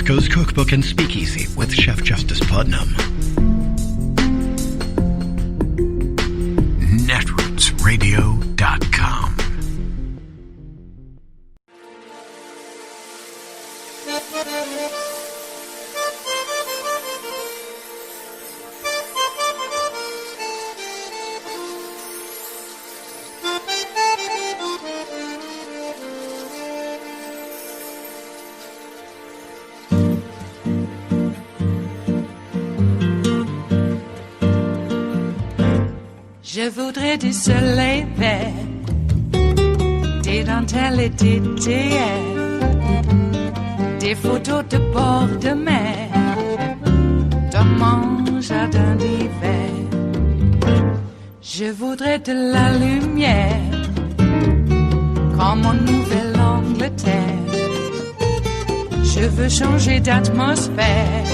Fresco's Cookbook and Speakeasy with Chef Justice Putnam. Netrootsradio.com. Je voudrais du soleil vert, des dentelles et des théères, des photos de bord de mer, dans mon jardin d'hiver. Je voudrais de la lumière, comme en Nouvelle-Angleterre. Je veux changer d'atmosphère,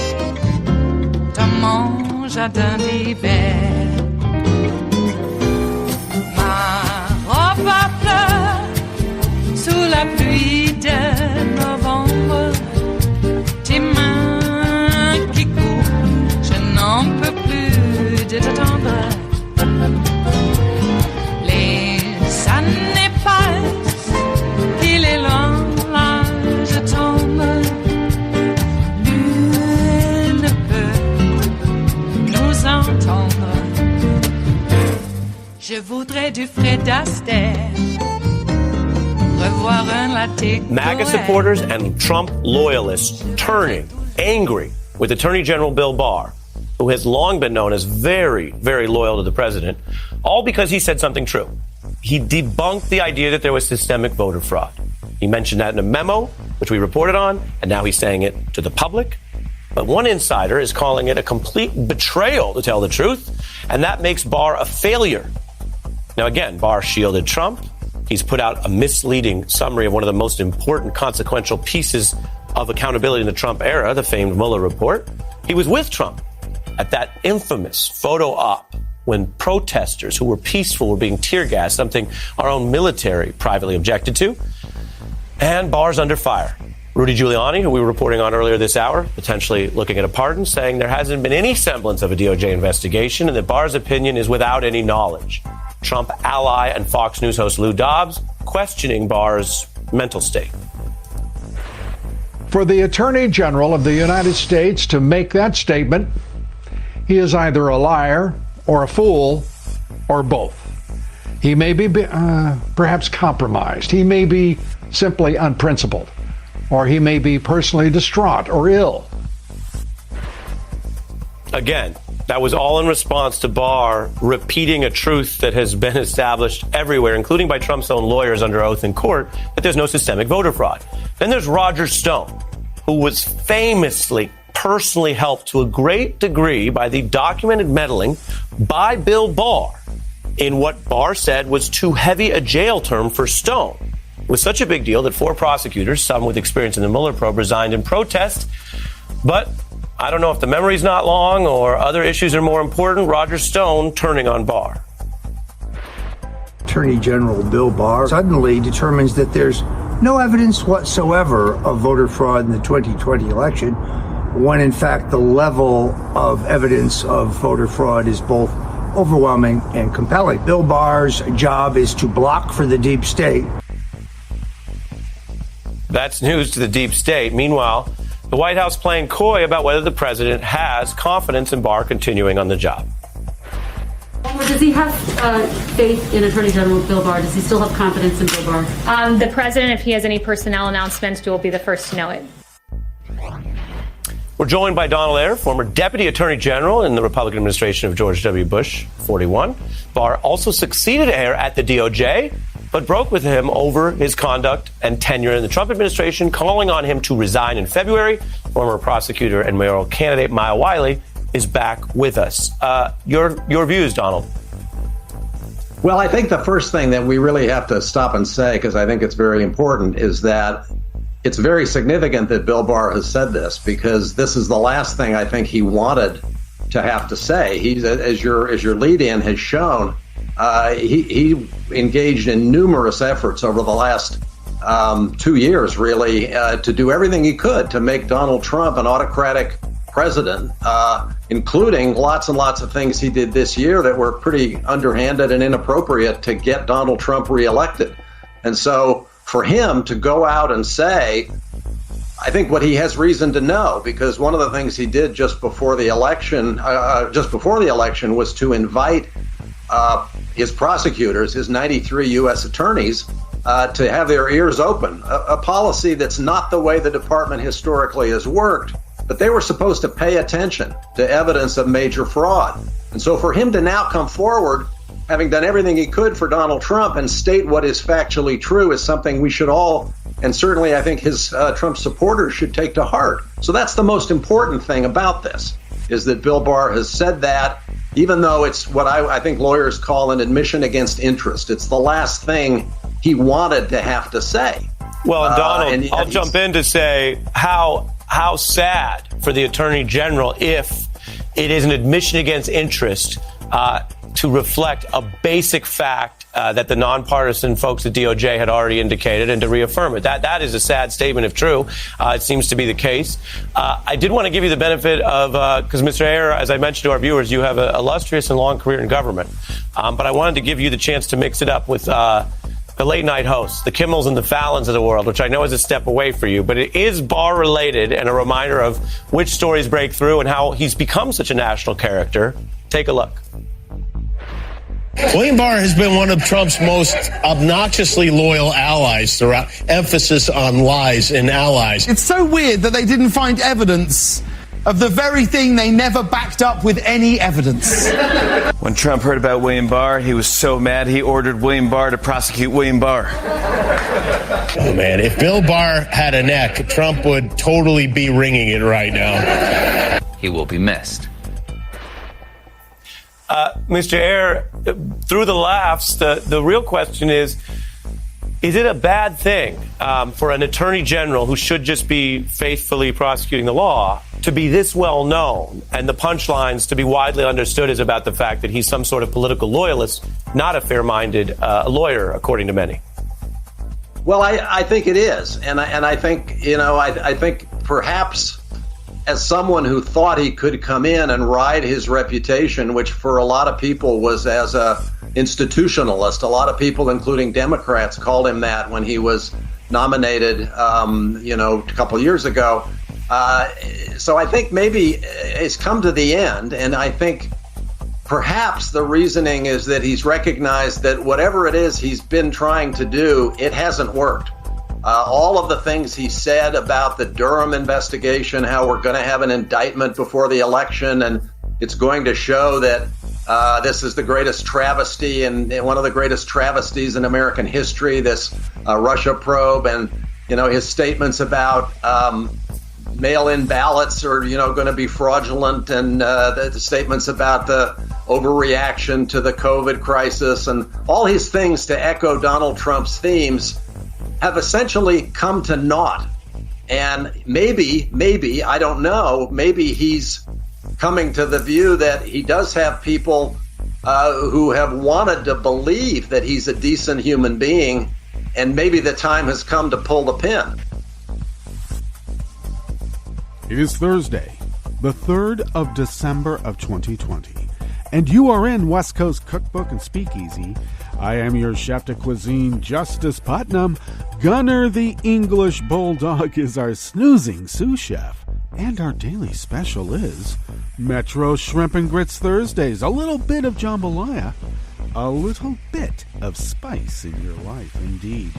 dans mon jardin d'hiver. Ma fleur sous la pluie de novembre, tes mains qui courent, je n'en peux plus de t'attendre. Les années passent, il est long, là je tombe. Nul ne peut nous entendre. Je voudrais du Fred Astaire, revoir un latte. MAGA supporters and Trump loyalists turning angry with Attorney General Bill Barr, who has long been known as very, very loyal to the president, all because he said something true. He debunked the idea that there was systemic voter fraud. He mentioned that in a memo, which we reported on, and now he's saying it to the public. But one insider is calling it a complete betrayal, to tell the truth, and that makes Barr a failure. Now, again, Barr shielded Trump. He's put out a misleading summary of one of the most important consequential pieces of accountability in the Trump era, the famed Mueller report. He was with Trump at that infamous photo op when protesters who were peaceful were being tear gassed, something our own military privately objected to. And Barr's under fire. Rudy Giuliani, who we were reporting on earlier this hour, potentially looking at a pardon, saying there hasn't been any semblance of a DOJ investigation and that Barr's opinion is without any knowledge. Trump ally and Fox News host Lou Dobbs questioning Barr's mental state. For the Attorney General of the United States to make that statement, he is either a liar or a fool or both. He may be perhaps compromised. He may be simply unprincipled, or he may be personally distraught or ill. Again, that was all in response to Barr repeating a truth that has been established everywhere, including by Trump's own lawyers under oath in court, that there's no systemic voter fraud. Then there's Roger Stone, who was famously personally helped to a great degree by the documented meddling by Bill Barr in what Barr said was too heavy a jail term for Stone. It was such a big deal that 4 prosecutors, some with experience in the Mueller probe, resigned in protest. But I don't know if the memory's not long or other issues are more important. Roger Stone turning on Barr. Attorney General Bill Barr suddenly determines that there's no evidence whatsoever of voter fraud in the 2020 election, when in fact the level of evidence of voter fraud is both overwhelming and compelling. Bill Barr's job is to block for the deep state. That's news to the deep state. Meanwhile, the White House playing coy about whether the president has confidence in Barr continuing on the job. Does he have faith in Attorney General Bill Barr? Does he still have confidence in Bill Barr? The president, if he has any personnel announcements, will be the first to know it. We're joined by Donald Ayer, former Deputy Attorney General in the Republican administration of George W. Bush, 41. Barr also succeeded Ayer at the DOJ, but broke with him over his conduct and tenure in the Trump administration, calling on him to resign in February. Former prosecutor and mayoral candidate Maya Wiley is back with us. Your views, Donald? Well, I think the first thing that we really have to stop and say, because I think it's very important, is that it's very significant that Bill Barr has said this, because this is the last thing I think he wanted to have to say. He's, as your lead-in has shown, he engaged in numerous efforts over the last 2 years, really, to do everything he could to make Donald Trump an autocratic president, including lots and lots of things he did this year that were pretty underhanded and inappropriate to get Donald Trump reelected. And so for him to go out and say, I think what he has reason to know, because one of the things he did just before the election was to invite his prosecutors, his 93 U.S. attorneys, to have their ears open, a policy that's not the way the department historically has worked, but they were supposed to pay attention to evidence of major fraud. And so for him to now come forward, having done everything he could for Donald Trump, and state what is factually true is something we should all, and certainly I think his Trump supporters should take to heart. So that's the most important thing about this, is that Bill Barr has said that, even though it's what I think lawyers call an admission against interest. It's the last thing he wanted to have to say. Well, and Donald, I'll jump in to say how sad for the Attorney General if it is an admission against interest to reflect a basic fact that the nonpartisan folks at DOJ had already indicated, and to reaffirm it. That is a sad statement if true. It seems to be the case. I did want to give you the benefit of, because Mr. Ayer, as I mentioned to our viewers, you have an illustrious and long career in government. But I wanted to give you the chance to mix it up with the late night hosts, the Kimmels and the Fallons of the world, which I know is a step away for you, but it is Barr related and a reminder of which stories break through and how he's become such a national character. Take a look. William Barr has been one of Trump's most obnoxiously loyal allies throughout, emphasis on lies and allies. It's so weird that they didn't find evidence of the very thing they never backed up with any evidence. When Trump heard about William Barr, he was so mad he ordered William Barr to prosecute William Barr. Oh, man, if Bill Barr had a neck, Trump would totally be wringing it right now. He will be missed. Mr. Ayer, through the laughs, the real question is it a bad thing for an attorney general who should just be faithfully prosecuting the law to be this well known, and the punchlines to be widely understood is about the fact that he's some sort of political loyalist, not a fair-minded lawyer, according to many? Well, I think it is. And I think, I think perhaps as someone who thought he could come in and ride his reputation, which for a lot of people was as a institutionalist, a lot of people, including Democrats, called him that when he was nominated, a couple of years ago. So I think maybe it's come to the end, and I think perhaps the reasoning is that he's recognized that whatever it is he's been trying to do, it hasn't worked. All of the things he said about the Durham investigation, how we're going to have an indictment before the election, and it's going to show that this is the greatest travesty and one of the greatest travesties in American history, this Russia probe, and, his statements about mail-in ballots are, going to be fraudulent, and the statements about the overreaction to the COVID crisis, and all his things to echo Donald Trump's themes have essentially come to naught. And maybe, I don't know, maybe he's coming to the view that he does have people who have wanted to believe that he's a decent human being, and maybe the time has come to pull the pin. It is Thursday, the 3rd of December of 2020, and you are in West Coast Cookbook and Speakeasy. I am your chef de cuisine, Justice Putnam. Gunner the English Bulldog is our snoozing sous chef, and our daily special is Metro Shrimp and Grits Thursdays. A little bit of jambalaya, a little bit of spice in your life, indeed.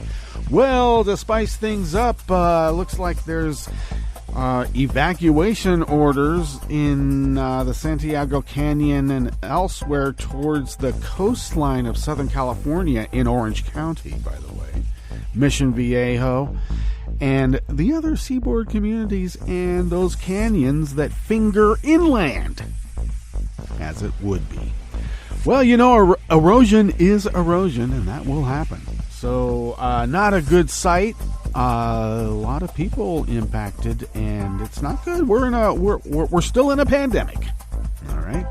Well, to spice things up, looks like there's evacuation orders in the Santiago Canyon and elsewhere towards the coastline of Southern California in Orange County, by the way, Mission Viejo, and the other seaboard communities and those canyons that finger inland, as it would be. Well, erosion is erosion, and that will happen. So, not a good sight. A lot of people impacted, and it's not good. We're still in a pandemic. All right.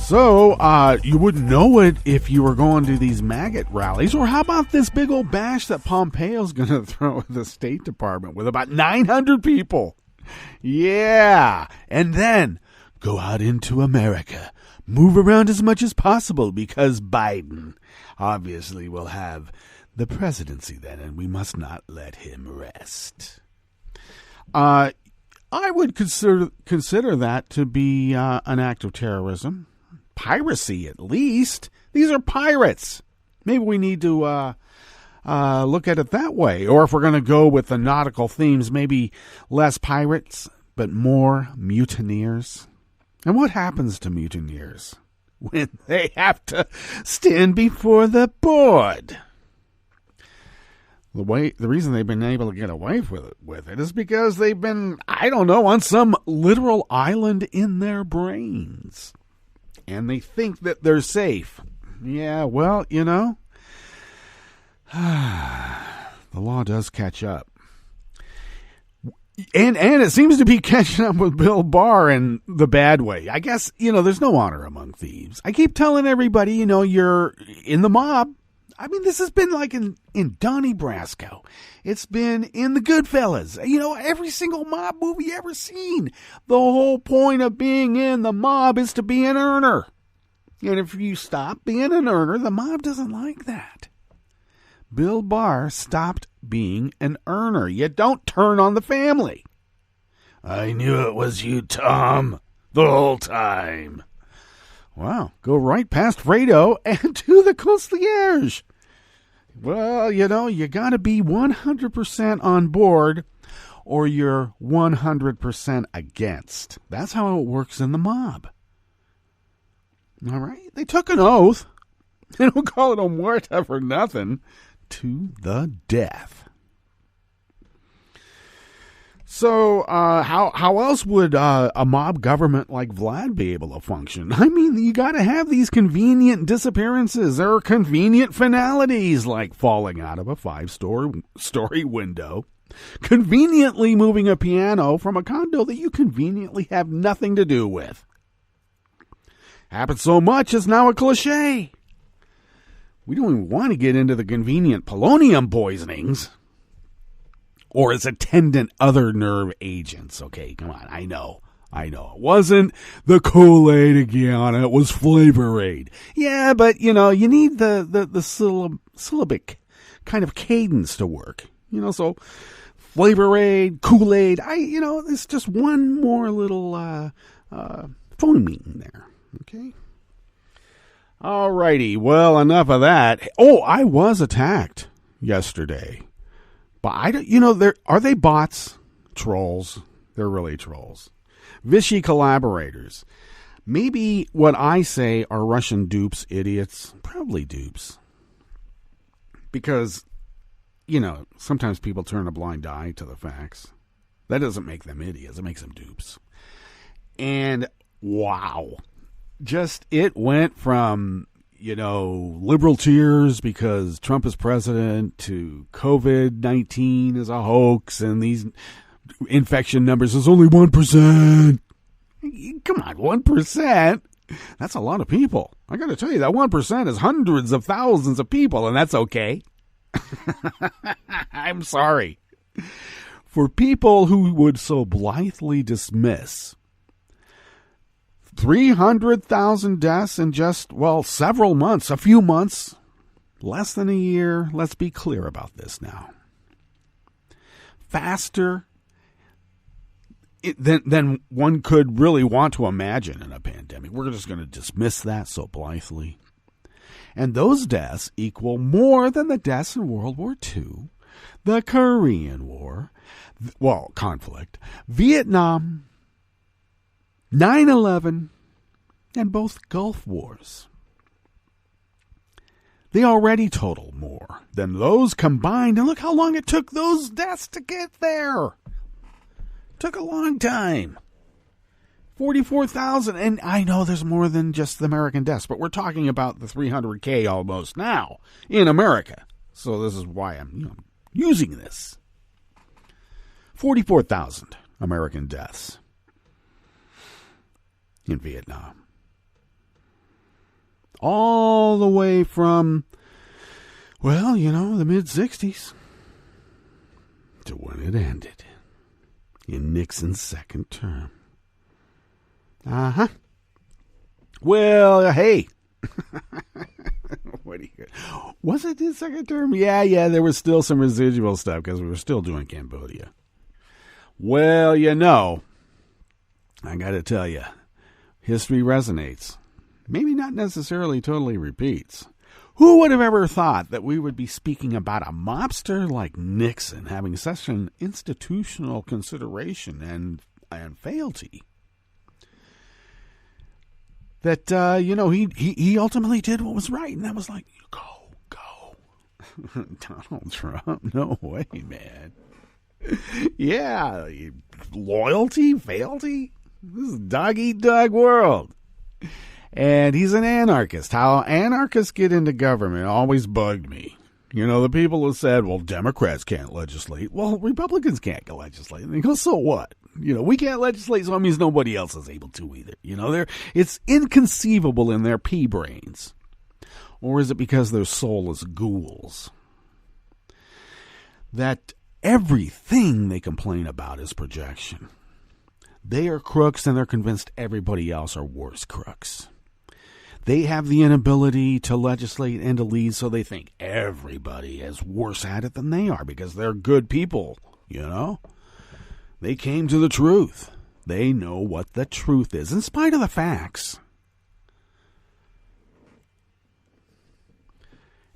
So, you wouldn't know it if you were going to these MAGA rallies. Or how about this big old bash that Pompeo's going to throw at the State Department with about 900 people? Yeah. And then go out into America. Move around as much as possible because Biden obviously will have the presidency then, and we must not let him rest. I would consider that to be an act of terrorism. Piracy, at least. These are pirates. Maybe we need to look at it that way. Or if we're going to go with the nautical themes, maybe less pirates, but more mutineers. And what happens to mutineers when they have to stand before the board? The reason they've been able to get away with it is because they've been, on some literal island in their brains. And they think that they're safe. Yeah, well, the law does catch up. And it seems to be catching up with Bill Barr in the bad way. I guess, there's no honor among thieves. I keep telling everybody, you're in the mob. I mean, this has been like in Donnie Brasco. It's been in the Goodfellas. Every single mob movie you ever seen. The whole point of being in the mob is to be an earner. And if you stop being an earner, the mob doesn't like that. Bill Barr stopped being an earner. You don't turn on the family. I knew it was you, Tom, the whole time. Wow, go right past Fredo and to the concierge. Well, you got to be 100% on board or you're 100% against. That's how it works in the mob. All right? They took an oath. They don't call it a muerta for nothing. To the death. So, how else would a mob government like Vlad be able to function? I mean, you got to have these convenient disappearances. There are convenient finalities, like falling out of a 5-story window, conveniently moving a piano from a condo that you conveniently have nothing to do with. Happens so much, it's now a cliche. We don't even want to get into the convenient polonium poisonings. Or its attendant other nerve agents. Okay, come on, I know. It wasn't the Kool-Aid again, it was Flavor Aid. Yeah, but, you need the syllabic kind of cadence to work. So Flavor Aid, Kool-Aid, it's just one more little phoneme in there. Okay? Alrighty, well, enough of that. Oh, I was attacked yesterday. But are they bots? Trolls. They're really trolls. Vichy collaborators. Maybe what I say are Russian dupes, idiots. Probably dupes. Because, sometimes people turn a blind eye to the facts. That doesn't make them idiots. It makes them dupes. And, wow. It went from, liberal tears because Trump is president to COVID-19 is a hoax and these infection numbers is only 1%. Come on, 1%? That's a lot of people. I got to tell you, that 1% is hundreds of thousands of people, and that's okay. I'm sorry. For people who would so blithely dismiss 300,000 deaths in just, several months, a few months, less than a year. Let's be clear about this now. Faster than one could really want to imagine in a pandemic. We're just going to dismiss that so blithely. And those deaths equal more than the deaths in World War II, the Korean War, conflict, Vietnam, 9/11, and both Gulf Wars. They already total more than those combined, and look how long it took those deaths to get there. Took a long time. 44,000, and I know there's more than just the American deaths, but we're talking about the 300K almost now in America. So this is why I'm using this. 44,000 American deaths in Vietnam. All the way from, well, the mid-'60s to when it ended in Nixon's second term. Uh-huh. Well, hey. What do you? Was it his second term? Yeah, there was still some residual stuff because we were still doing Cambodia. Well, I got to tell you, history resonates. Maybe not necessarily totally repeats. Who would have ever thought that we would be speaking about a mobster like Nixon having such an institutional consideration and fealty? That, he ultimately did what was right, and that was like, go. Donald Trump? No way, man. Yeah, loyalty, fealty? This is a dog-eat-dog world. And he's an anarchist. How anarchists get into government always bugged me. The people who said, well, Democrats can't legislate. Well, Republicans can't legislate. And they go, so what? We can't legislate, so it means nobody else is able to either. It's inconceivable in their pea brains. Or is it because they're soulless ghouls? That everything they complain about is projection. They are crooks, and they're convinced everybody else are worse crooks. They have the inability to legislate and to lead, so they think everybody is worse at it than they are because they're good people, They came to the truth. They know what the truth is, in spite of the facts.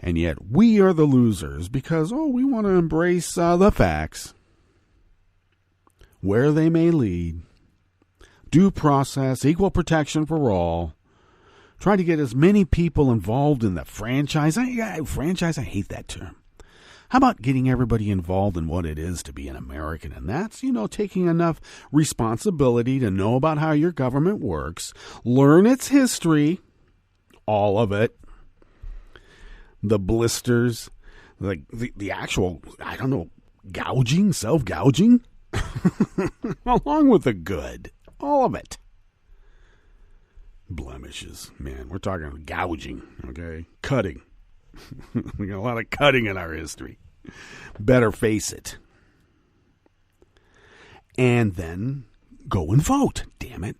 And yet we are the losers because, we want to embrace the facts, where they may lead, due process, equal protection for all, try to get as many people involved in the franchise. I hate that term. How about getting everybody involved in what it is to be an American? And that's, taking enough responsibility to know about how your government works, learn its history, all of it, the blisters, the actual, gouging, self-gouging, along with the good, all of it. Blemishes, man, we're talking gouging, okay? Cutting. We got a lot of cutting in our history. Better face it. And then go and vote, damn it.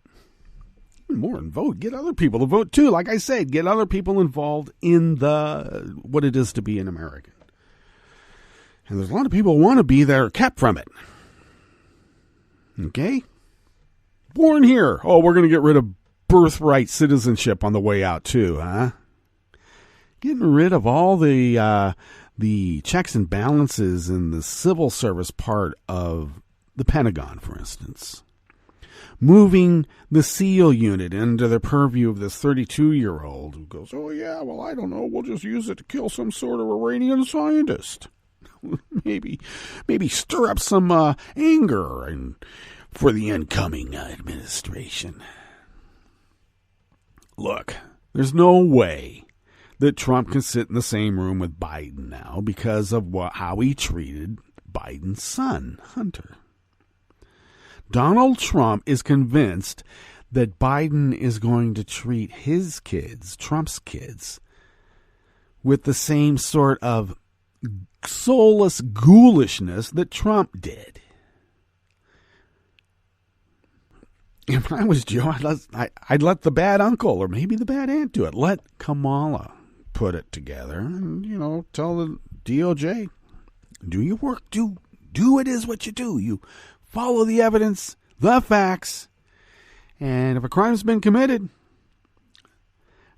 More than vote, get other people to vote too. Like I said, get other people involved in what it is to be an American. And there's a lot of people who want to be that are kept from it. Okay? Born here. Oh, we're going to get rid of birthright citizenship on the way out too, huh? Getting rid of all the checks and balances in the civil service part of the Pentagon, for instance. Moving the SEAL unit into the purview of this 32-year-old who goes, oh yeah, well, I don't know, we'll just use it to kill some sort of Iranian scientist. maybe stir up some anger for the incoming administration. Look, there's no way that Trump can sit in the same room with Biden now because of how he treated Biden's son, Hunter. Donald Trump is convinced that Biden is going to treat his kids, Trump's kids, with the same sort of soulless ghoulishness that Trump did. If I was Joe, I'd let the bad uncle or maybe the bad aunt do it. Let Kamala put it together and, tell the DOJ, do your work, do it is what you do. You follow the evidence, the facts, and if a crime's been committed,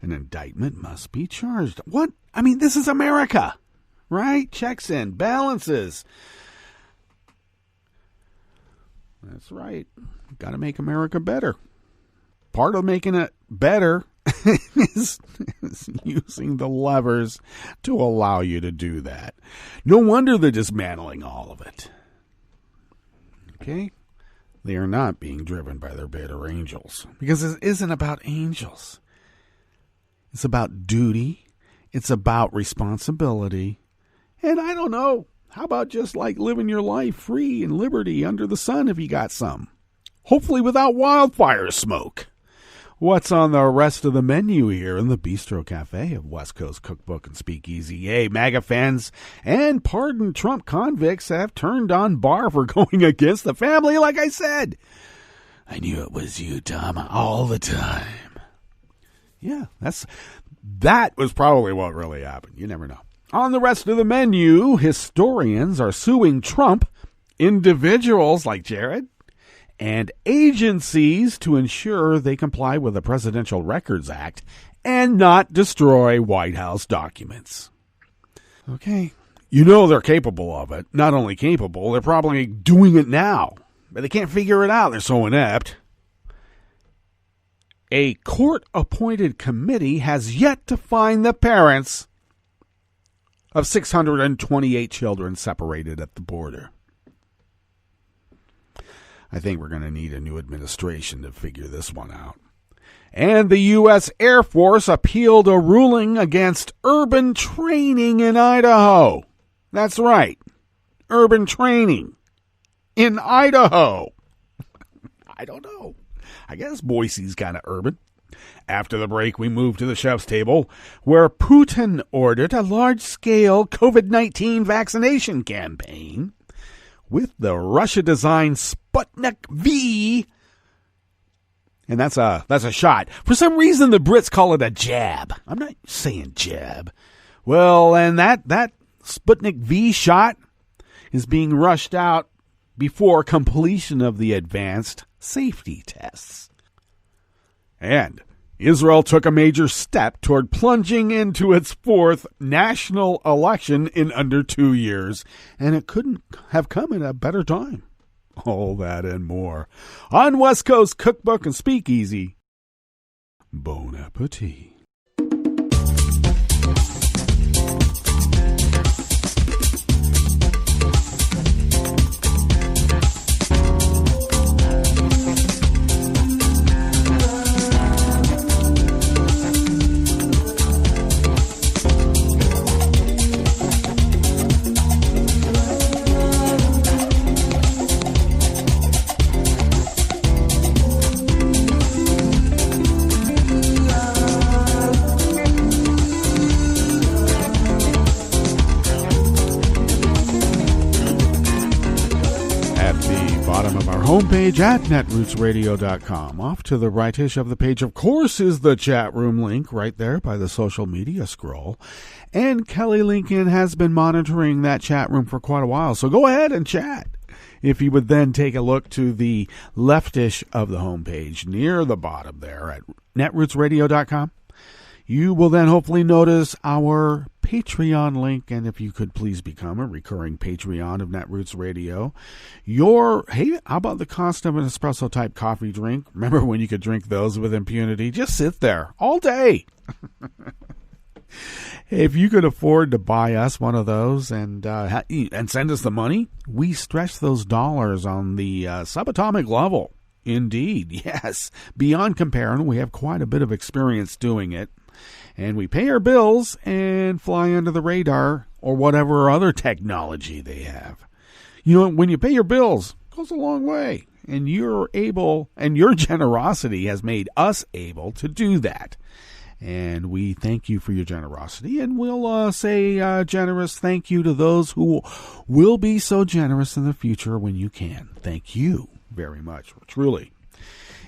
an indictment must be charged. What? I mean, this is America, right? Checks and balances. That's right. Got to make America better. Part of making it better is using the levers to allow you to do that. No wonder they're dismantling all of it. Okay? They are not being driven by their better angels. Because it isn't about angels. It's about duty. It's about responsibility. And I don't know. How about just living your life free and liberty under the sun if you got some? Hopefully without wildfire smoke. What's on the rest of the menu here in the Bistro Cafe of West Coast Cookbook and Speakeasy? Yay, MAGA fans and pardoned Trump convicts have turned on Barr for going against the family, like I said. I knew it was you, Tom, all the time. Yeah, that was probably what really happened. You never know. On the rest of the menu, historians are suing Trump, individuals like Jared, and agencies to ensure they comply with the Presidential Records Act and not destroy White House documents. Okay. You know they're capable of it. Not only capable, they're probably doing it now. But they can't figure it out. They're so inept. A court-appointed committee has yet to find the parents of 628 children separated at the border. I think we're going to need a new administration to figure this one out. And the U.S. Air Force appealed a ruling against urban training in Idaho. That's right. Urban training in Idaho. I don't know. I guess Boise's kind of urban. After the break, we move to the chef's table, where Putin ordered a large-scale COVID-19 vaccination campaign with the Russia-designed Sputnik V. And that's a shot. For some reason, the Brits call it a jab. I'm not saying jab. Well, and that Sputnik V shot is being rushed out before completion of the advanced safety tests. And Israel took a major step toward plunging into its fourth national election in under 2 years, and it couldn't have come at a better time. All that and more on West Coast Cookbook and Speakeasy. Bon appetit. Homepage at netrootsradio.com. Off to the rightish of the page, of course, is the chat room link right there by the social media scroll. And Kelly Lincoln has been monitoring that chat room for quite a while, so go ahead and chat. If you would then take a look to the leftish of the homepage near the bottom there at netrootsradio.com, you will then hopefully notice our Patreon link, and if you could please become a recurring Patreon of Netroots Radio. Hey, how about the cost of an espresso type coffee drink? Remember when you could drink those with impunity? Just sit there all day. If you could afford to buy us one of those and send us the money, we stretch those dollars on the subatomic level. Indeed, yes. Beyond comparing, we have quite a bit of experience doing it. And we pay our bills and fly under the radar or whatever other technology they have. You know, when you pay your bills, it goes a long way. And you're able, and your generosity has made us able to do that. And we thank you for your generosity. And we'll say generous thank you to those who will be so generous in the future when you can. Thank you very much, truly.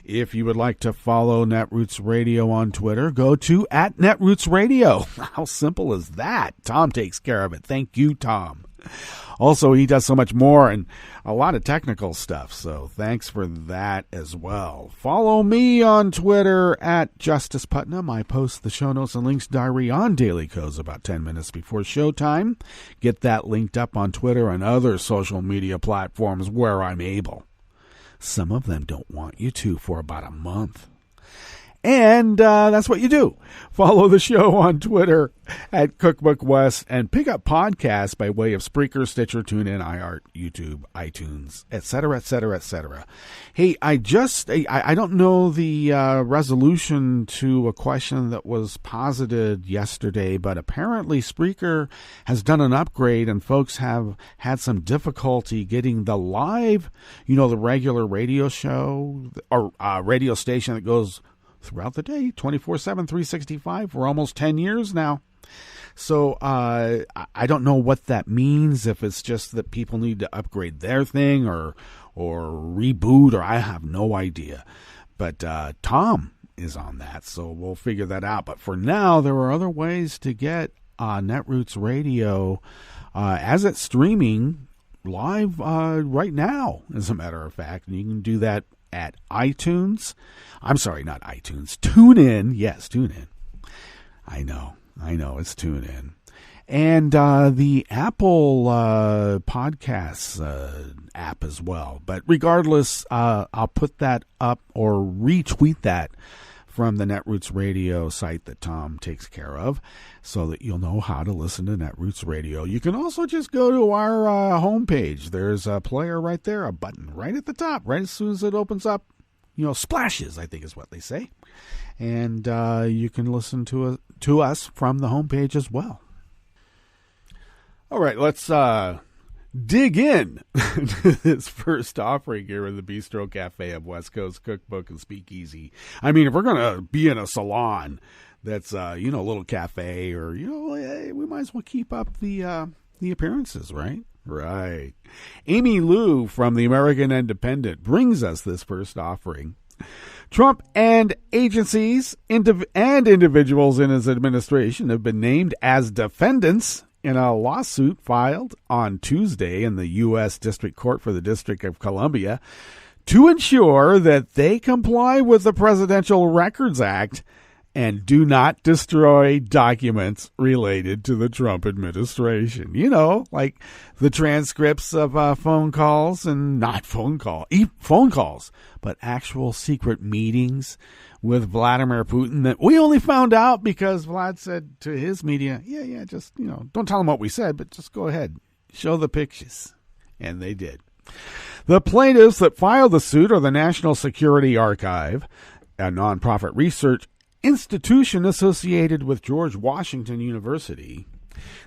If you would like to follow Netroots Radio on Twitter, go to @NetrootsRadio. How simple is that? Tom takes care of it. Thank you, Tom. Also, he does so much more and a lot of technical stuff, so thanks for that as well. Follow me on Twitter @JusticePutnam. I post the show notes and links diary on Daily Codes about 10 minutes before showtime. Get that linked up on Twitter and other social media platforms where I'm able. Some of them don't want you to for about a month. And that's what you do. Follow the show on Twitter @CookbookWest and pick up podcasts by way of Spreaker, Stitcher, TuneIn, iHeart, YouTube, iTunes, etc., etc., etc. Hey, I don't know the resolution to a question that was posited yesterday, but apparently Spreaker has done an upgrade and folks have had some difficulty getting the live, the regular radio show or radio station that goes throughout the day, 24/7, 365 for almost 10 years now. So I don't know what that means, if it's just that people need to upgrade their thing or reboot, or I have no idea. But Tom is on that, so we'll figure that out. But for now, there are other ways to get Netroots Radio as it's streaming live right now, as a matter of fact. And you can do that at iTunes. I'm sorry, not iTunes. TuneIn. Yes, TuneIn. I know, it's TuneIn. And the Apple Podcasts app as well. But regardless, I'll put that up or retweet that from the Netroots Radio site that Tom takes care of, so that you'll know how to listen to Netroots Radio. You can also just go to our homepage. There's a player right there, a button right at the top, right as soon as it opens up. Splashes, I think is what they say. And you can listen to us from the homepage as well. All right, let's dig in to this first offering here in the Bistro Cafe of West Coast Cookbook and Speakeasy. I mean, if we're going to be in a salon that's, a little cafe, or, we might as well keep up the appearances, right? Right. Amy Liu from the American Independent brings us this first offering. Trump and agencies and individuals in his administration have been named as defendants in a lawsuit filed on Tuesday in the U.S. District Court for the District of Columbia to ensure that they comply with the Presidential Records Act and do not destroy documents related to the Trump administration. Like the transcripts of phone calls, and not phone calls, but actual secret meetings with Vladimir Putin that we only found out because Vlad said to his media, just, don't tell them what we said, but just go ahead, show the pictures. And they did. The plaintiffs that filed the suit are the National Security Archive, a nonprofit research institution associated with George Washington University,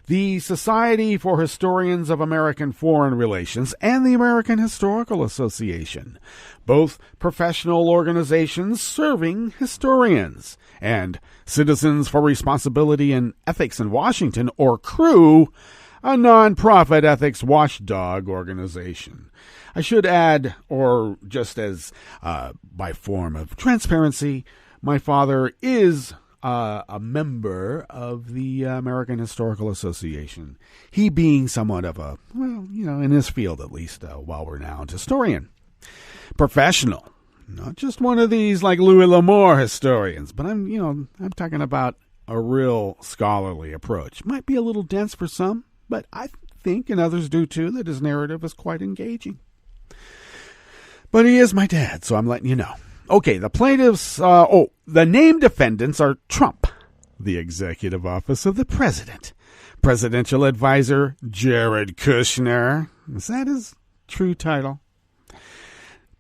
the Society for Historians of American Foreign Relations, and the American Historical Association, both professional organizations serving historians, and Citizens for Responsibility and Ethics in Washington, or CREW, a nonprofit ethics watchdog organization. I should add, or just as by form of transparency, my father is a member of the American Historical Association, he being somewhat of a, in his field at least, well-renowned historian. Professional. Not just one of these like Louis L'Amour historians, but I'm talking about a real scholarly approach. Might be a little dense for some, but I think, and others do too, that his narrative is quite engaging. But he is my dad, so I'm letting you know. Okay, the plaintiffs, the named defendants are Trump, the executive office of the president, presidential advisor Jared Kushner, is that his true title?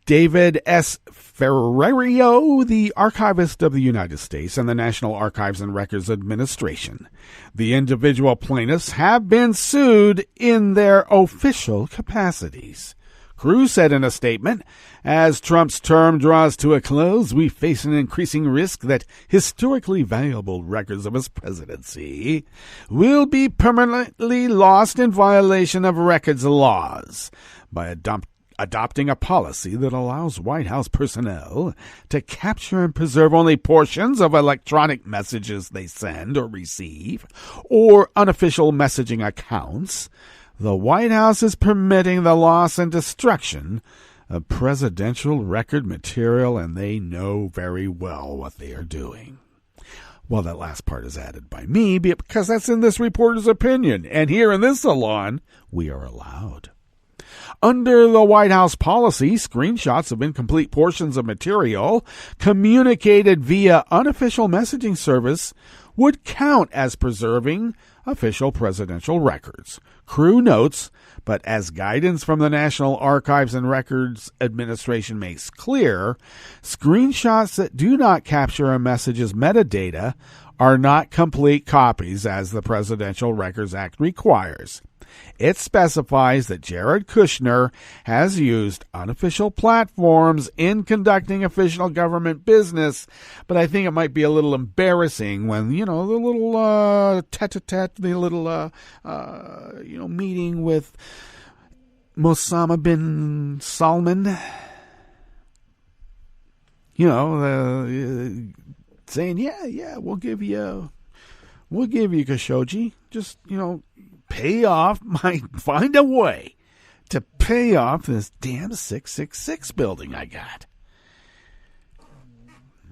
David S. Ferrerio, the archivist of the United States, and the National Archives and Records Administration. The individual plaintiffs have been sued in their official capacities. CREW said in a statement, as Trump's term draws to a close, we face an increasing risk that historically valuable records of his presidency will be permanently lost in violation of records laws by adopting a policy that allows White House personnel to capture and preserve only portions of electronic messages they send or receive, or unofficial messaging accounts. The White House is permitting the loss and destruction of presidential record material, and they know very well what they are doing. Well, that last part is added by me because that's in this reporter's opinion, and here in this salon, we are allowed. Under the White House policy, screenshots of incomplete portions of material communicated via unofficial messaging service would count as preserving official presidential records. CREW notes, but as guidance from the National Archives and Records Administration makes clear, screenshots that do not capture a message's metadata are not complete copies as the Presidential Records Act requires. It specifies that Jared Kushner has used unofficial platforms in conducting official government business, but I think it might be a little embarrassing when, the little tete-a-tete, the little, meeting with Mohammed bin Salman, saying, yeah, we'll give you Khashoggi. Just, pay off find a way to pay off this damn 666 building I got.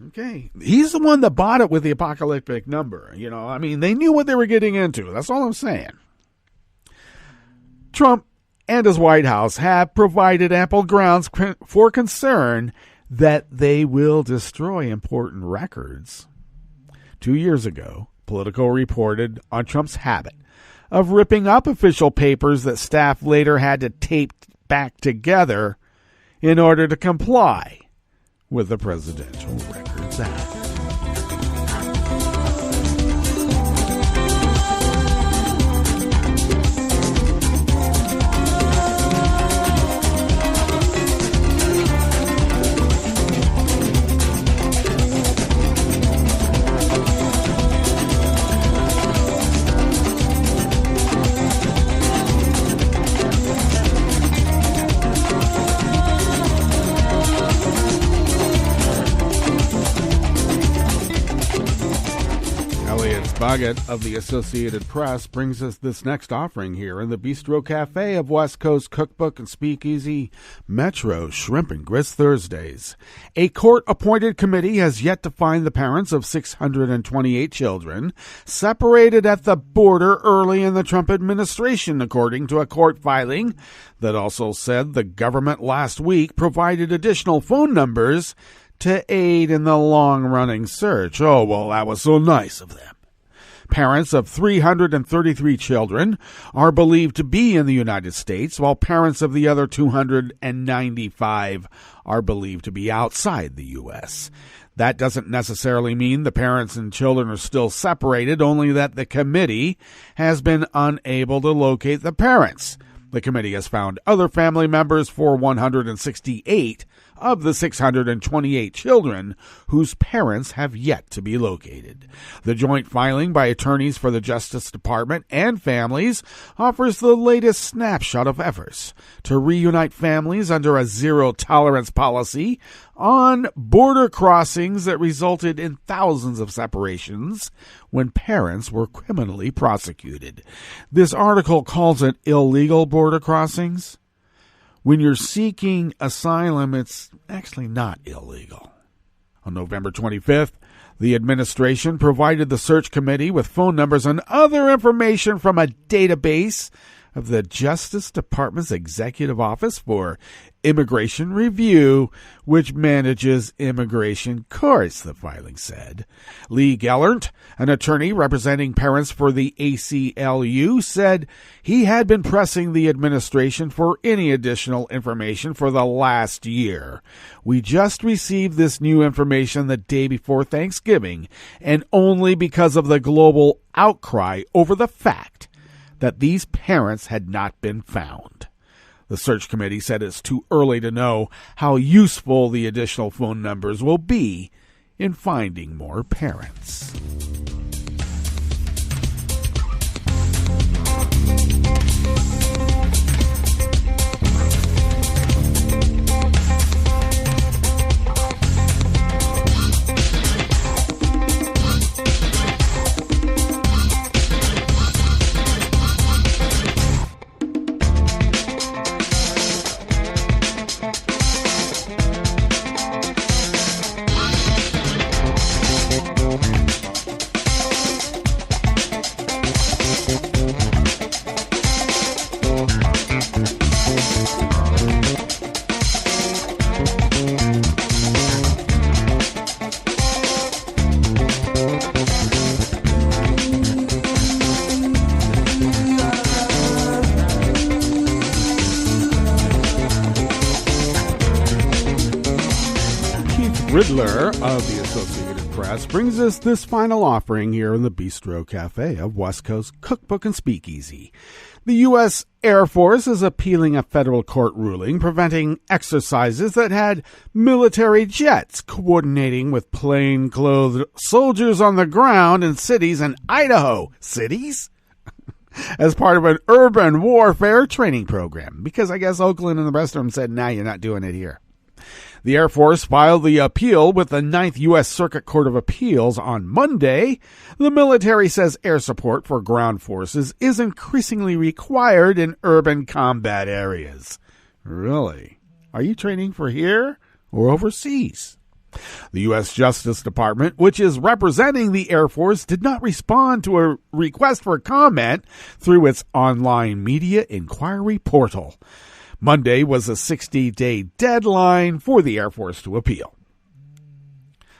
Okay. He's the one that bought it with the apocalyptic number. They knew what they were getting into. That's all I'm saying. Trump and his White House have provided ample grounds for concern that they will destroy important records. 2 years ago, Politico reported on Trump's habit of ripping up official papers that staff later had to tape back together in order to comply with the Presidential Records Act. Boggett of the Associated Press brings us this next offering here in the Bistro Cafe of West Coast Cookbook and Speakeasy Metro Shrimp and Grits Thursdays. A court-appointed committee has yet to find the parents of 628 children separated at the border early in the Trump administration, according to a court filing that also said the government last week provided additional phone numbers to aid in the long-running search. Oh, well, that was so nice of them. Parents of 333 children are believed to be in the United States, while parents of the other 295 are believed to be outside the U.S. That doesn't necessarily mean the parents and children are still separated, only that the committee has been unable to locate the parents. The committee has found other family members for 168 of the 628 children whose parents have yet to be located. The joint filing by attorneys for the Justice Department and families offers the latest snapshot of efforts to reunite families under a zero-tolerance policy on border crossings that resulted in thousands of separations when parents were criminally prosecuted. This article calls it illegal border crossings. When you're seeking asylum, it's actually not illegal. On November 25th, the administration provided the search committee with phone numbers and other information from a database of the Justice Department's Executive Office for Immigration Review, which manages immigration courts, the filing said. Lee Gellert, an attorney representing parents for the ACLU, said he had been pressing the administration for any additional information for the last year. We just received this new information the day before Thanksgiving, and only because of the global outcry over the fact that these parents had not been found. The search committee said it's too early to know how useful the additional phone numbers will be in finding more parents. Riddler of the Associated Press brings us this final offering here in the Bistro Cafe of West Coast Cookbook and Speakeasy. The U.S. Air Force is appealing a federal court ruling preventing exercises that had military jets coordinating with plain-clothed soldiers on the ground in cities in Idaho. Cities? As part of an urban warfare training program, because I guess Oakland and the rest of them said, nah, you're not doing it here. The Air Force filed the appeal with the 9th U.S. Circuit Court of Appeals on Monday. The military says air support for ground forces is increasingly required in urban combat areas. Really? Are you training for here or overseas? The U.S. Justice Department, which is representing the Air Force, did not respond to a request for comment through its online media inquiry portal. Monday was a 60-day deadline for the Air Force to appeal.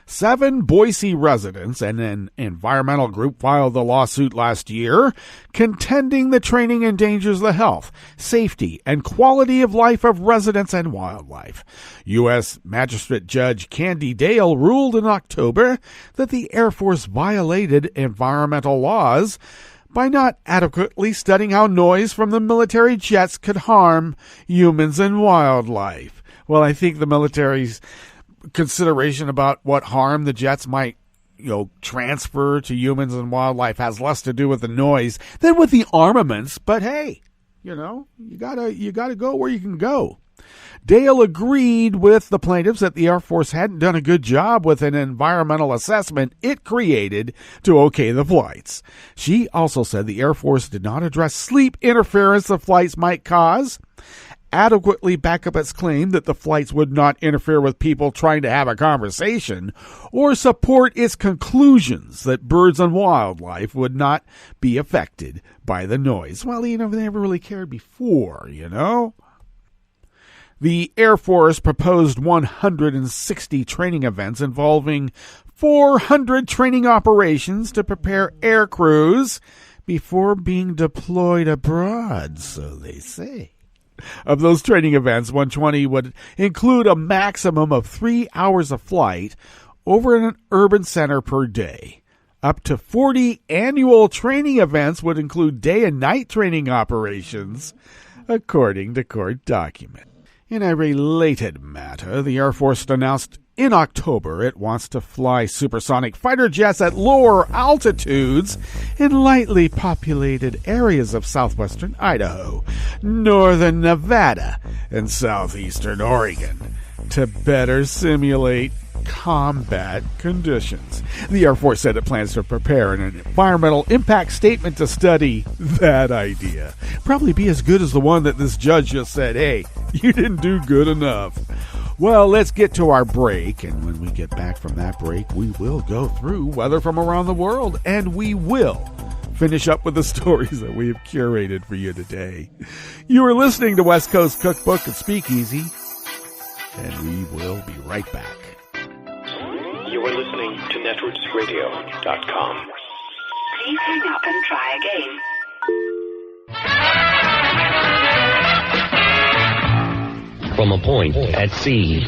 7 Boise residents and an environmental group filed the lawsuit last year, contending the training endangers the health, safety, and quality of life of residents and wildlife. U.S. Magistrate Judge Candy Dale ruled in October that the Air Force violated environmental laws by not adequately studying how noise from the military jets could harm humans and wildlife. Well, I think the military's consideration about what harm the jets might, transfer to humans and wildlife has less to do with the noise than with the armaments. But hey, you gotta go where you can go. Dale agreed with the plaintiffs that the Air Force hadn't done a good job with an environmental assessment it created to okay the flights. She also said the Air Force did not address sleep interference the flights might cause, adequately back up its claim that the flights would not interfere with people trying to have a conversation, or support its conclusions that birds and wildlife would not be affected by the noise. Well, they never really cared before, The Air Force proposed 160 training events involving 400 training operations to prepare air crews before being deployed abroad, so they say. Of those training events, 120 would include a maximum of 3 hours of flight over an urban center per day. Up to 40 annual training events would include day and night training operations, according to court documents. In a related matter, the Air Force announced in October it wants to fly supersonic fighter jets at lower altitudes in lightly populated areas of southwestern Idaho, northern Nevada, and southeastern Oregon to better simulate combat conditions. The Air Force said it plans to prepare an environmental impact statement to study that idea. Probably be as good as the one that this judge just said, hey, you didn't do good enough. Well, let's get to our break, and when we get back from that break, we will go through weather from around the world, and we will finish up with the stories that we have curated for you today. You are listening to West Coast Cookbook and Speakeasy, and we will be right back. You are listening to netrootsradio.com. Please hang up and try again. From a point at sea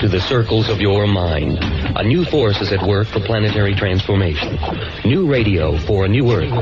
to the circles of your mind, a new force is at work for planetary transformation. New radio for a new Earth.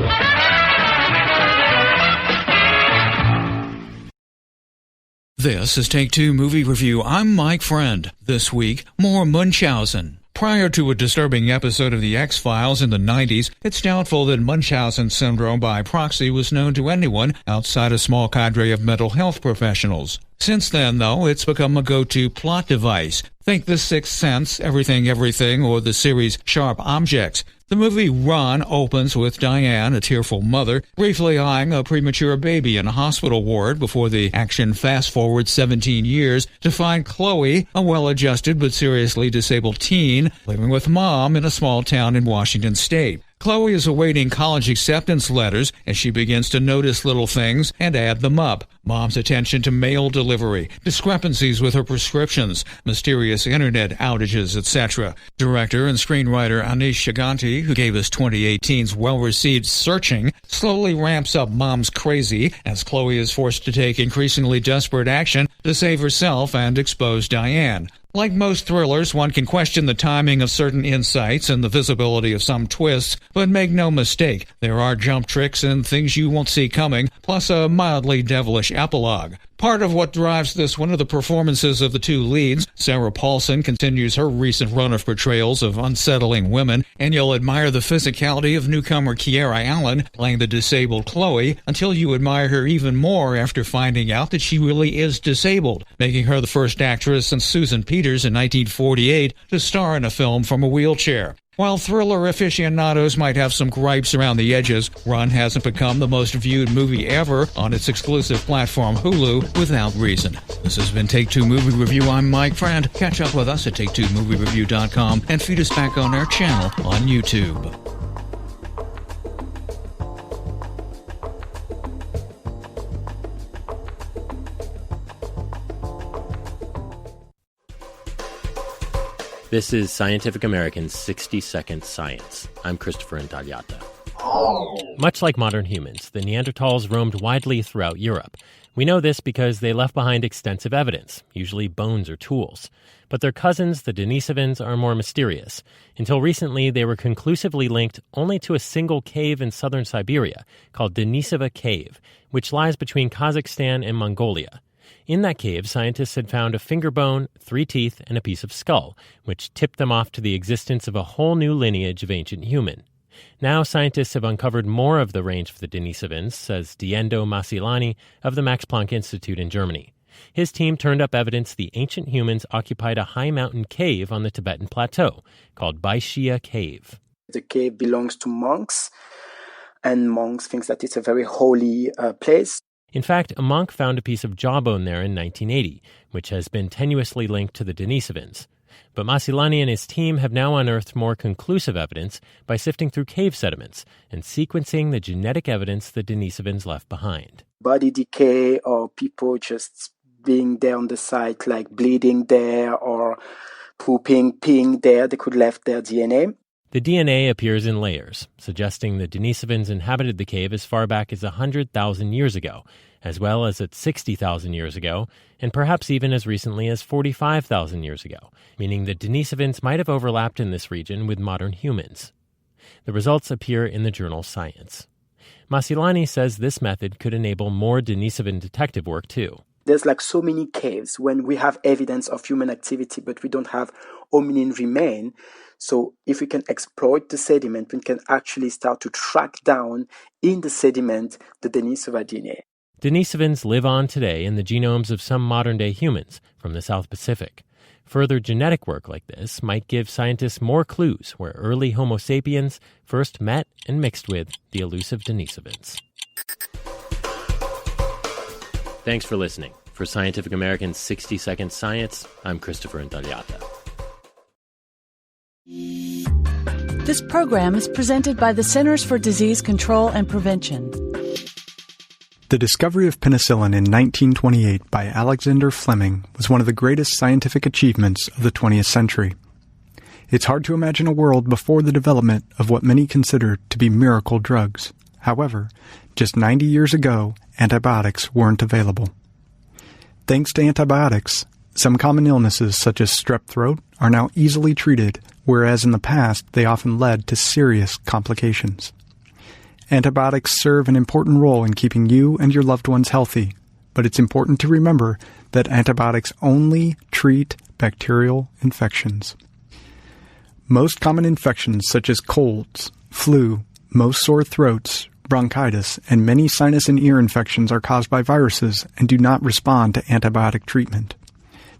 This is Take Two Movie Review. I'm Mike Friend. This week, more Munchausen. Prior to a disturbing episode of The X-Files in the 90s, it's doubtful that Munchausen syndrome by proxy was known to anyone outside a small cadre of mental health professionals. Since then, though, it's become a go-to plot device. Think The Sixth Sense, Everything, Everything, or the series Sharp Objects. The movie Run opens with Diane, a tearful mother, briefly eyeing a premature baby in a hospital ward before the action fast-forwards 17 years to find Chloe, a well-adjusted but seriously disabled teen, living with Mom in a small town in Washington State. Chloe is awaiting college acceptance letters as she begins to notice little things and add them up. Mom's attention to mail delivery, discrepancies with her prescriptions, mysterious internet outages, etc. Director and screenwriter Anish Chaganty, who gave us 2018's well-received Searching, slowly ramps up Mom's crazy as Chloe is forced to take increasingly desperate action to save herself and expose Diane. Like most thrillers, one can question the timing of certain insights and the visibility of some twists, but make no mistake, there are jump tricks and things you won't see coming, plus a mildly devilish epilogue. Part of what drives this one are the performances of the two leads. Sarah Paulson continues her recent run of portrayals of unsettling women, and you'll admire the physicality of newcomer Kiera Allen playing the disabled Chloe, until you admire her even more after finding out that she really is disabled, making her the first actress since Susan Peters in 1948 to star in a film from a wheelchair. While thriller aficionados might have some gripes around the edges, Run hasn't become the most viewed movie ever on its exclusive platform Hulu without reason. This has been Take Two Movie Review. I'm Mike Friend. Catch up with us at TakeTwoMovieReview.com and feed us back on our channel on YouTube. This is Scientific American's 60-Second Science. I'm Christopher Intagliata. Much like modern humans, the Neanderthals roamed widely throughout Europe. We know this because they left behind extensive evidence, usually bones or tools. But their cousins, the Denisovans, are more mysterious. Until recently, they were conclusively linked only to a single cave in southern Siberia called Denisova Cave, which lies between Kazakhstan and Mongolia. In that cave, scientists had found a finger bone, 3 teeth, and a piece of skull, which tipped them off to the existence of a whole new lineage of ancient human. Now scientists have uncovered more of the range of the Denisovans, says Diendo Masilani of the Max Planck Institute in Germany. His team turned up evidence the ancient humans occupied a high mountain cave on the Tibetan plateau called Baishia Cave. The cave belongs to monks, and monks think that it's a very holy place. In fact, a monk found a piece of jawbone there in 1980, which has been tenuously linked to the Denisovans. But Masilani and his team have now unearthed more conclusive evidence by sifting through cave sediments and sequencing the genetic evidence the Denisovans left behind. Body decay or people just being there on the site, like bleeding there or pooping, peeing there, they could left their DNA. The DNA appears in layers, suggesting the Denisovans inhabited the cave as far back as 100,000 years ago, as well as at 60,000 years ago, and perhaps even as recently as 45,000 years ago, meaning the Denisovans might have overlapped in this region with modern humans. The results appear in the journal Science. Masilani says this method could enable more Denisovan detective work too. There's like so many caves when we have evidence of human activity, but we don't have hominin remain. So if we can exploit the sediment, we can actually start to track down in the sediment the Denisova DNA. Denisovans live on today in the genomes of some modern-day humans from the South Pacific. Further genetic work like this might give scientists more clues where early Homo sapiens first met and mixed with the elusive Denisovans. Thanks for listening. For Scientific American's 60-Second Science, I'm Christopher Intagliata. This program is presented by the Centers for Disease Control and Prevention. The discovery of penicillin in 1928 by Alexander Fleming was one of the greatest scientific achievements of the 20th century. It's hard to imagine a world before the development of what many consider to be miracle drugs. However, just 90 years ago, antibiotics weren't available. Thanks to antibiotics, some common illnesses such as strep throat are now easily treated, whereas in the past they often led to serious complications. Antibiotics serve an important role in keeping you and your loved ones healthy, but it's important to remember that antibiotics only treat bacterial infections. Most common infections such as colds, flu, most sore throats, bronchitis, and many sinus and ear infections are caused by viruses and do not respond to antibiotic treatment.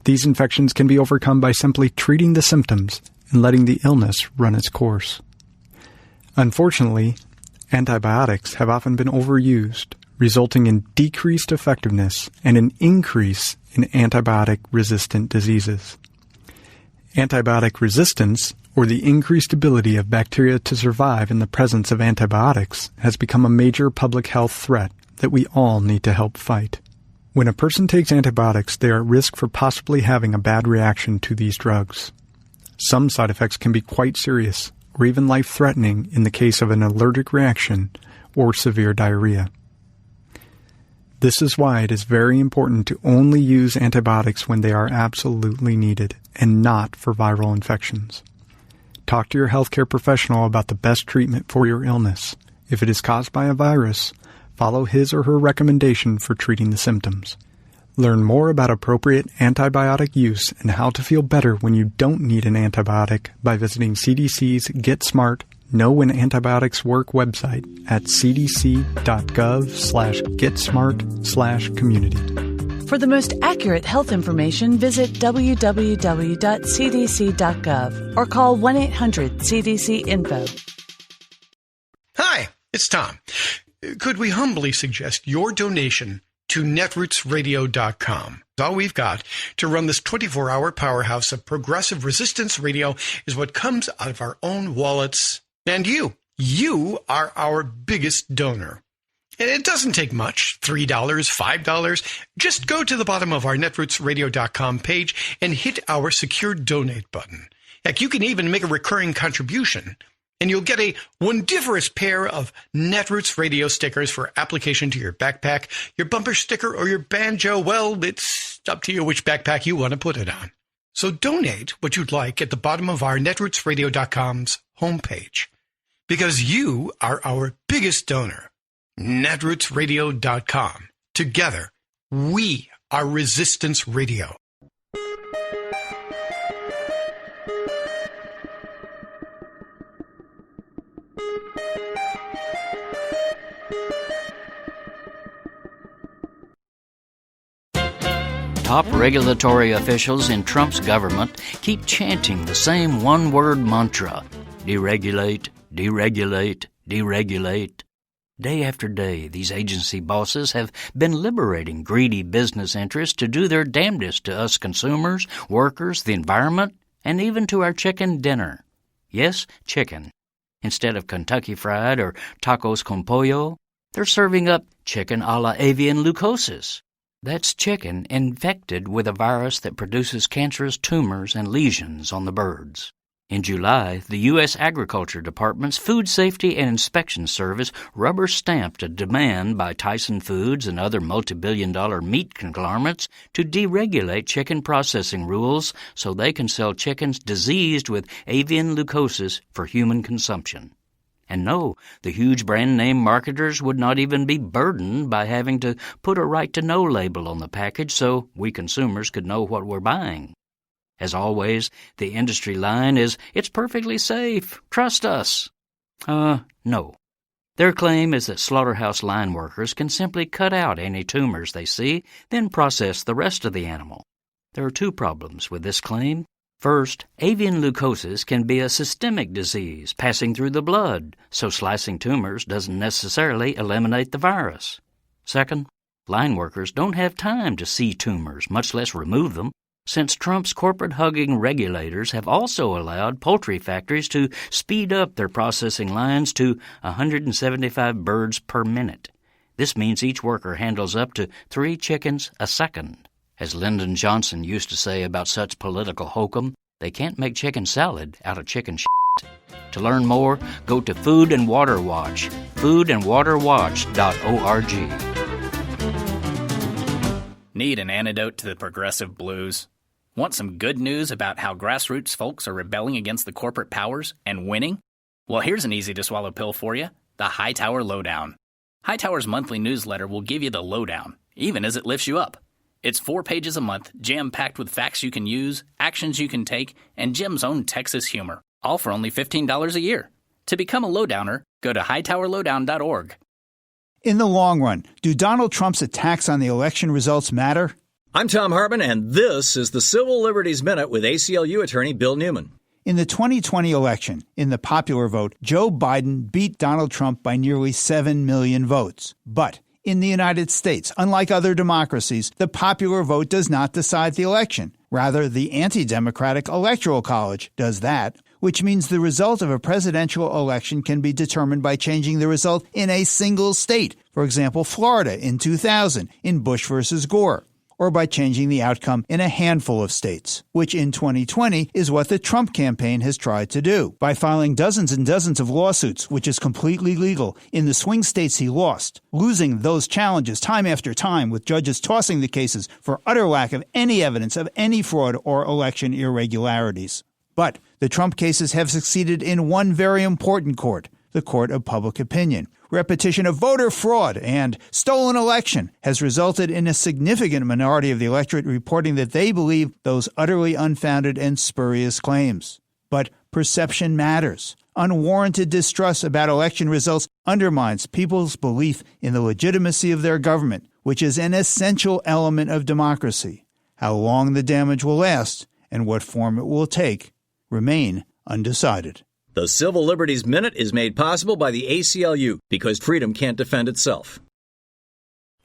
These infections can be overcome by simply treating the symptoms and letting the illness run its course. Unfortunately, antibiotics have often been overused, resulting in decreased effectiveness and an increase in antibiotic-resistant diseases. Antibiotic resistance, or the increased ability of bacteria to survive in the presence of antibiotics, has become a major public health threat that we all need to help fight. When a person takes antibiotics, they are at risk for possibly having a bad reaction to these drugs. Some side effects can be quite serious, or even life-threatening in the case of an allergic reaction or severe diarrhea. This is why it is very important to only use antibiotics when they are absolutely needed and not for viral infections. Talk to your healthcare professional about the best treatment for your illness. If it is caused by a virus, follow his or her recommendation for treating the symptoms. Learn more about appropriate antibiotic use and how to feel better when you don't need an antibiotic by visiting CDC's Get Smart, Know When Antibiotics Work website at cdc.gov/getsmart/community. For the most accurate health information, visit www.cdc.gov or call 1-800-CDC-INFO. Hi, it's Tom. Could we humbly suggest your donation to netrootsradio.com? All we've got to run this 24-hour powerhouse of progressive resistance radio is what comes out of our own wallets. And you are our biggest donor. It doesn't take much, $3, $5. Just go to the bottom of our netrootsradio.com page and hit our secure donate button. Heck, you can even make a recurring contribution, and you'll get a wondiferous pair of Netroots radio stickers for application to your backpack, your bumper sticker, or your banjo. Well, it's up to you which backpack you want to put it on. So donate what you'd like at the bottom of our netrootsradio.com's homepage, because you are our biggest donor. netrootsradio.com. Together, we are Resistance Radio. Top regulatory officials in Trump's government keep chanting the same one-word mantra: deregulate, deregulate, deregulate. Day after day, these agency bosses have been liberating greedy business interests to do their damnedest to us consumers, workers, the environment, and even to our chicken dinner. Yes, chicken. Instead of Kentucky Fried or tacos con pollo, they're serving up chicken a la avian leukosis. That's chicken infected with a virus that produces cancerous tumors and lesions on the birds. In July, the U.S. Agriculture Department's Food Safety and Inspection Service rubber-stamped a demand by Tyson Foods and other multi-billion-dollar meat conglomerates to deregulate chicken processing rules so they can sell chickens diseased with avian leukosis for human consumption. And no, the huge brand-name marketers would not even be burdened by having to put a right-to-know label on the package so we consumers could know what we're buying. As always, the industry line is, "It's perfectly safe. Trust us." No. Their claim is that slaughterhouse line workers can simply cut out any tumors they see, then process the rest of the animal. There are two problems with this claim. First, avian leukosis can be a systemic disease passing through the blood, so slicing tumors doesn't necessarily eliminate the virus. Second, line workers don't have time to see tumors, much less remove them, since Trump's corporate-hugging regulators have also allowed poultry factories to speed up their processing lines to 175 birds per minute. This means each worker handles up to 3 chickens a second. As Lyndon Johnson used to say about such political hokum, they can't make chicken salad out of chicken shit. To learn more, go to Food and Water Watch, foodandwaterwatch.org. Need an antidote to the progressive blues? Want some good news about how grassroots folks are rebelling against the corporate powers and winning? Well, here's an easy-to-swallow pill for you, the Hightower Lowdown. Hightower's monthly newsletter will give you the lowdown, even as it lifts you up. It's 4 pages a month, jam-packed with facts you can use, actions you can take, and Jim's own Texas humor, all for only $15 a year. To become a lowdowner, go to hightowerlowdown.org. In the long run, do Donald Trump's attacks on the election results matter? I'm Tom Hartman, and this is the Civil Liberties Minute with ACLU attorney Bill Newman. In the 2020 election, in the popular vote, Joe Biden beat Donald Trump by nearly 7 million votes. But in the United States, unlike other democracies, the popular vote does not decide the election. Rather, the anti-democratic Electoral College does that, which means the result of a presidential election can be determined by changing the result in a single state. For example, Florida in 2000, in Bush versus Gore. or by changing the outcome in a handful of states, which in 2020 is what the Trump campaign has tried to do. By filing dozens and dozens of lawsuits, which is completely legal, in the swing states he lost, losing those challenges time after time with judges tossing the cases for utter lack of any evidence of any fraud or election irregularities. But the Trump cases have succeeded in one very important court, the court of public opinion. Repetition of voter fraud and stolen election has resulted in a significant minority of the electorate reporting that they believe those utterly unfounded and spurious claims. But perception matters. Unwarranted distrust about election results undermines people's belief in the legitimacy of their government, which is an essential element of democracy. How long the damage will last and what form it will take remain undecided. The Civil Liberties Minute is made possible by the ACLU because freedom can't defend itself.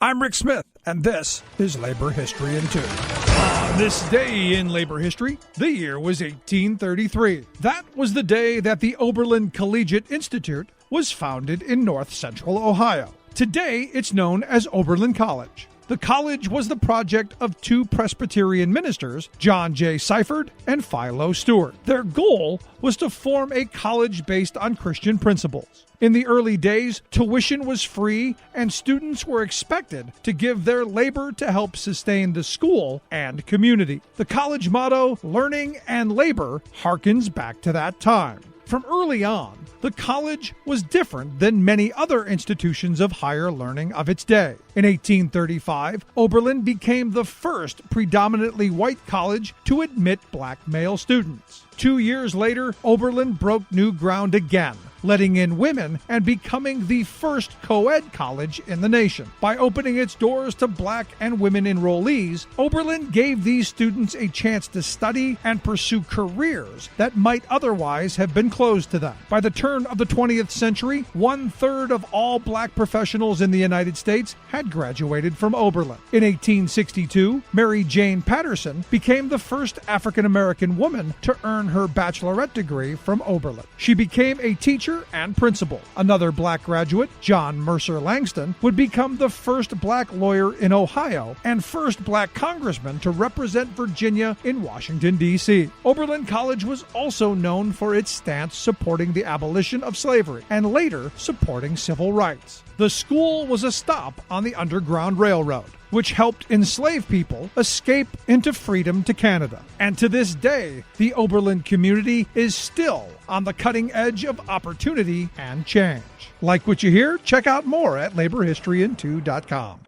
I'm Rick Smith, and this is Labor History in 2. On this day in labor history, the year was 1833. That was the day that the Oberlin Collegiate Institute was founded in north central Ohio. Today, it's known as Oberlin College. The college was the project of two Presbyterian ministers, John J. Seifert and Philo Stewart. Their goal was to form a college based on Christian principles. In the early days, tuition was free and students were expected to give their labor to help sustain the school and community. The college motto, "Learning and Labor," harkens back to that time. From early on, the college was different than many other institutions of higher learning of its day. In 1835, Oberlin became the first predominantly white college to admit black male students. 2 years later, Oberlin broke new ground again, letting in women and becoming the first co-ed college in the nation. By opening its doors to black and women enrollees, Oberlin gave these students a chance to study and pursue careers that might otherwise have been closed to them. By the turn of the 20th century, 1/3 of all black professionals in the United States had graduated from Oberlin. In 1862, Mary Jane Patterson became the first African-American woman to earn her bachelorette degree from Oberlin. She became a teacher and principal. Another black graduate, John Mercer Langston, would become the first black lawyer in Ohio and first black congressman to represent Virginia in Washington, D.C. Oberlin College was also known for its stance supporting the abolition of slavery and later supporting civil rights. The school was a stop on the Underground Railroad, which helped enslaved people escape into freedom to Canada. And to this day, the Oberlin community is still on the cutting edge of opportunity and change. Like what you hear? Check out more at laborhistoryin2.com.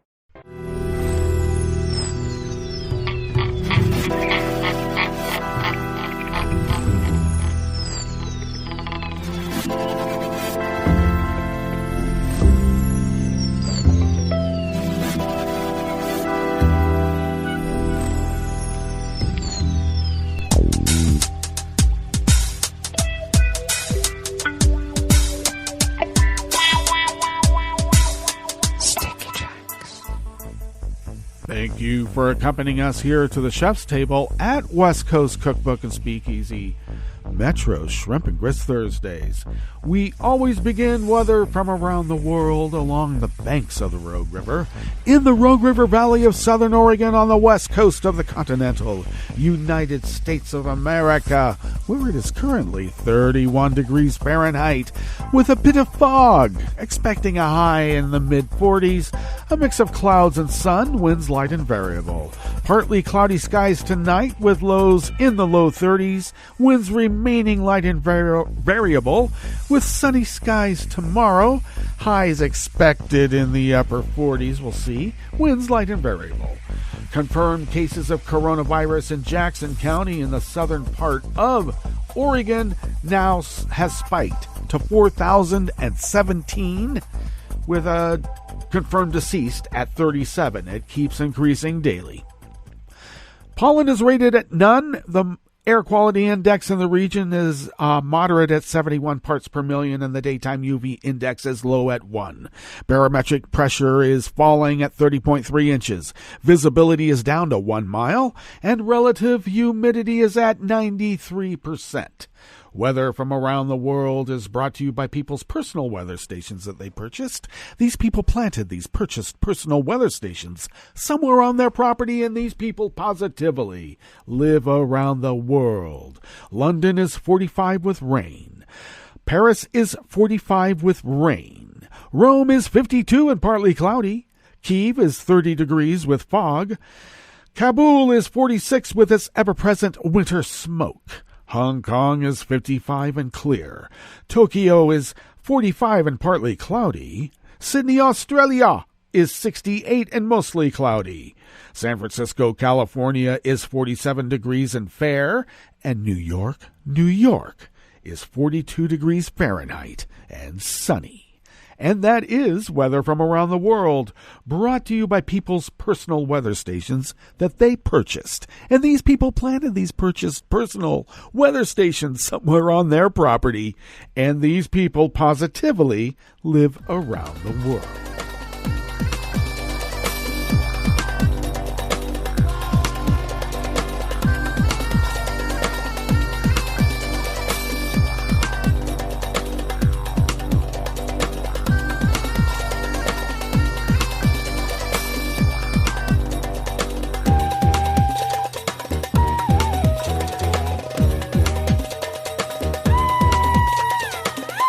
Thank you for accompanying us here to the chef's table at West Coast Cookbook and Speakeasy, Metro Shrimp and Grits Thursdays. We always begin weather from around the world along the banks of the Rogue River, in the Rogue River Valley of Southern Oregon on the west coast of the continental United States of America, where it is currently 31 degrees Fahrenheit with a bit of fog, expecting a high in the mid-40s, a mix of clouds and sun, winds light and variable. Partly cloudy skies tonight with lows in the low 30s, winds remaining light and variable, with sunny skies tomorrow, highs expected in the upper 40s, we'll see, winds light and variable. Confirmed cases of coronavirus in Jackson County in the southern part of Oregon now has spiked to 4,017, with a confirmed deceased at 37. It keeps increasing daily. Pollen is rated at none. The air quality index in the region is moderate at 71 parts per million, and the daytime UV index is low at 1. Barometric pressure is falling at 30.3 inches. Visibility is down to 1 mile, and relative humidity is at 93%. Weather from around the world is brought to you by people's personal weather stations that they purchased. These people planted these purchased personal weather stations somewhere on their property, and these people positively live around the world. London is 45 with rain. Paris is 45 with rain. Rome is 52 and partly cloudy. Kyiv is 30 degrees with fog. Kabul is 46 with its ever-present winter smoke. Hong Kong is 55 and clear. Tokyo is 45 and partly cloudy. Sydney, Australia is 68 and mostly cloudy. San Francisco, California is 47 degrees and fair. And New York is 42 degrees Fahrenheit and sunny. And that is weather from around the world, brought to you by people's personal weather stations that they purchased. And these people planted these purchased personal weather stations somewhere on their property. And these people positively live around the world.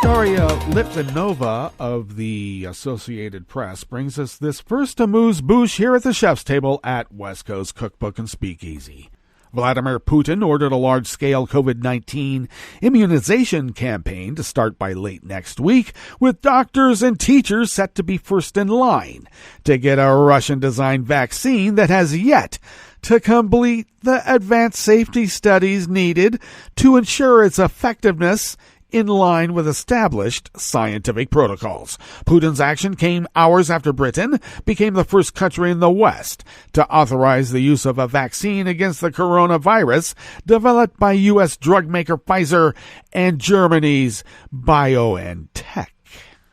Daria Litvinova of the Associated Press brings us this first amuse-bouche here at the chef's table at West Coast Cookbook and Speakeasy. Vladimir Putin ordered a large-scale COVID-19 immunization campaign to start by late next week, with doctors and teachers set to be first in line to get a Russian-designed vaccine that has yet to complete the advanced safety studies needed to ensure its effectiveness in line with established scientific protocols. Putin's action came hours after Britain became the first country in the West to authorize the use of a vaccine against the coronavirus developed by U.S. drug maker Pfizer and Germany's BioNTech.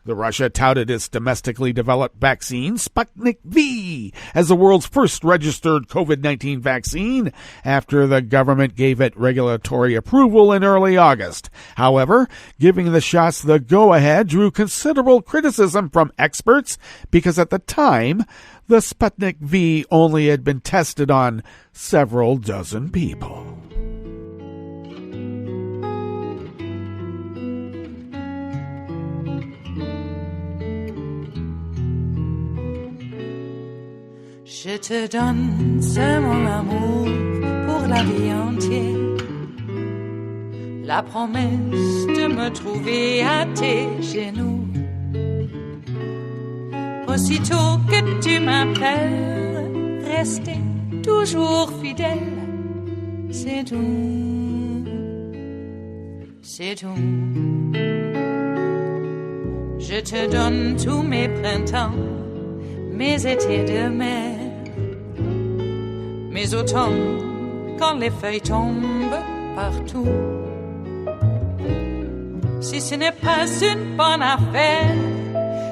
The Russia touted its domestically developed vaccine, Sputnik V, as the world's first registered COVID-19 vaccine after the government gave it regulatory approval in early August. However, giving the shots the go-ahead drew considerable criticism from experts because at the time, the Sputnik V only had been tested on several dozen people. Je te donne ce mon amour pour la vie entière, la promesse de me trouver à tes genoux. Aussitôt que tu m'appelles, rester toujours fidèle, c'est tout, c'est tout. Je te donne tous mes printemps, mes étés de mer, mes automnes quand les feuilles tombent partout. Si ce n'est pas une bonne affaire,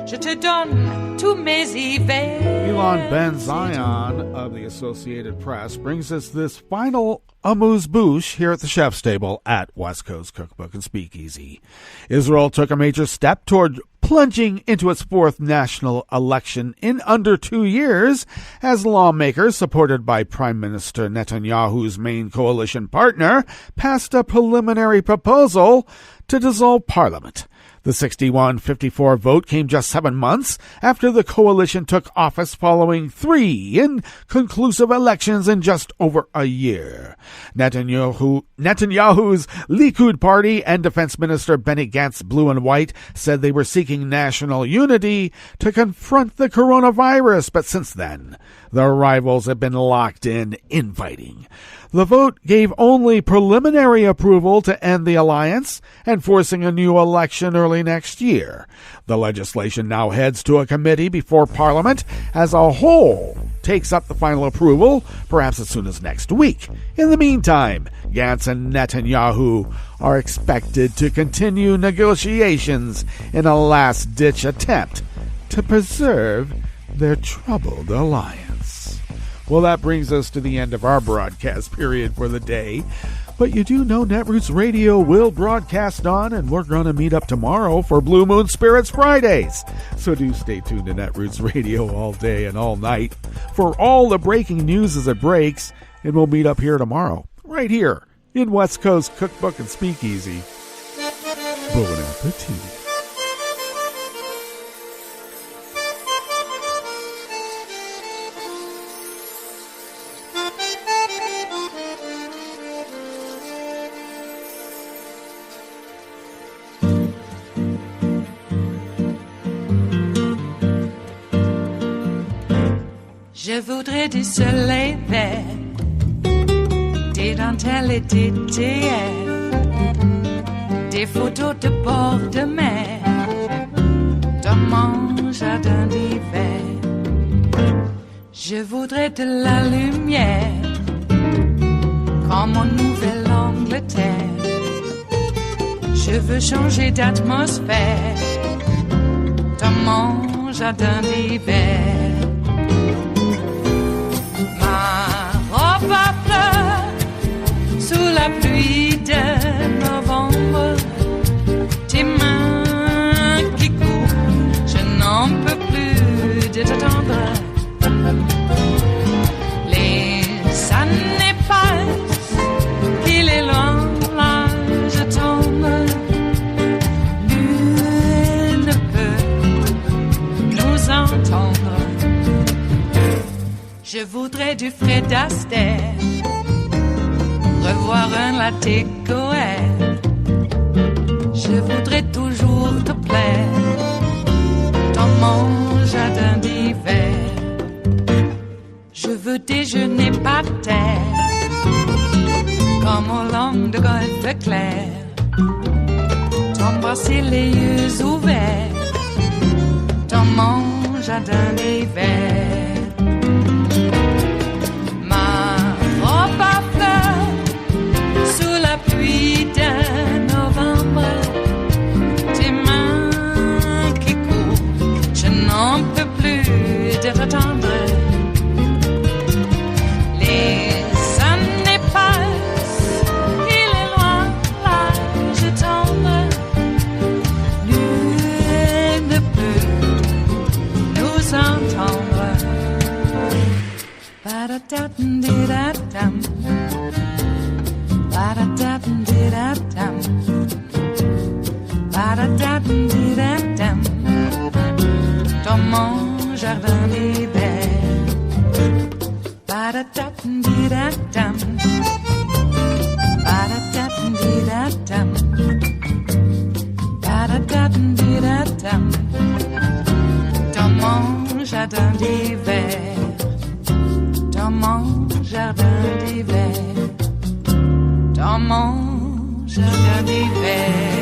je te donne tous mes hivers. Elon Ben-Zion of the Associated Press brings us this final amuse-bouche here at the chef's table at West Coast Cookbook and Speakeasy. Israel took a major step toward plunging into its fourth national election in under 2 years as lawmakers, supported by Prime Minister Netanyahu's main coalition partner, passed a preliminary proposal to dissolve parliament. The 61-54 vote came just 7 months after the coalition took office following 3 inconclusive elections in just over a year. Netanyahu's Likud party and Defense Minister Benny Gantz Blue and White said they were seeking national unity to confront the coronavirus, but since then, the rivals have been locked in infighting. The vote gave only preliminary approval to end the alliance and forcing a new election early next year. The legislation now heads to a committee before Parliament as a whole takes up the final approval, perhaps as soon as next week. In the meantime, Gantz and Netanyahu are expected to continue negotiations in a last-ditch attempt to preserve their troubled alliance. Well, that brings us to the end of our broadcast period for the day. But you do know Netroots Radio will broadcast on, and we're going to meet up tomorrow for Blue Moon Spirits Fridays. So do stay tuned to Netroots Radio all day and all night for all the breaking news as it breaks, and we'll meet up here tomorrow, right here in West Coast Cookbook and Speakeasy. Bon appetit. Je voudrais du soleil vert, des dentelles et des théières, des photos de bord de mer, dans mon jardin d'hiver. Je voudrais de la lumière, comme en Nouvelle-Angleterre. Je veux changer d'atmosphère, dans mon jardin d'hiver. À fleurs, sous la pluie de novembre, tes mains qui courent, je n'en peux plus de t'attendre. Les années passent, qu'il est loin, là je tombe. Nul ne peut nous entendre. Je voudrais du Fred Astaire, revoir un latte Goer. Je voudrais toujours te plaire dans mon jardin d'hiver. Je veux déjeuner par terre, comme au long de golfe clair, t'embrasser les yeux ouverts dans mon jardin d'hiver. Pluie de novembre, tes mains qui courent, je n'en peux plus de t'attendre. Les années passent, il est loin, là je tombe. Nul ne peut nous entendre. Ba-da-da-dum-di-da-dum. Ba-da-da-dum-di-da-dum. Ba-da-da-dum-di-da-dum. Dans mon jardin d'hiver. Ba-da-da-dum-di-da-dum. Ba-da-da-dum-di-da-dum. Ba-da-da-dum-di-da-dum. Dans mon jardin d'hiver. Dans mon jardin d'hiver. Dans mon jardin d'hiver.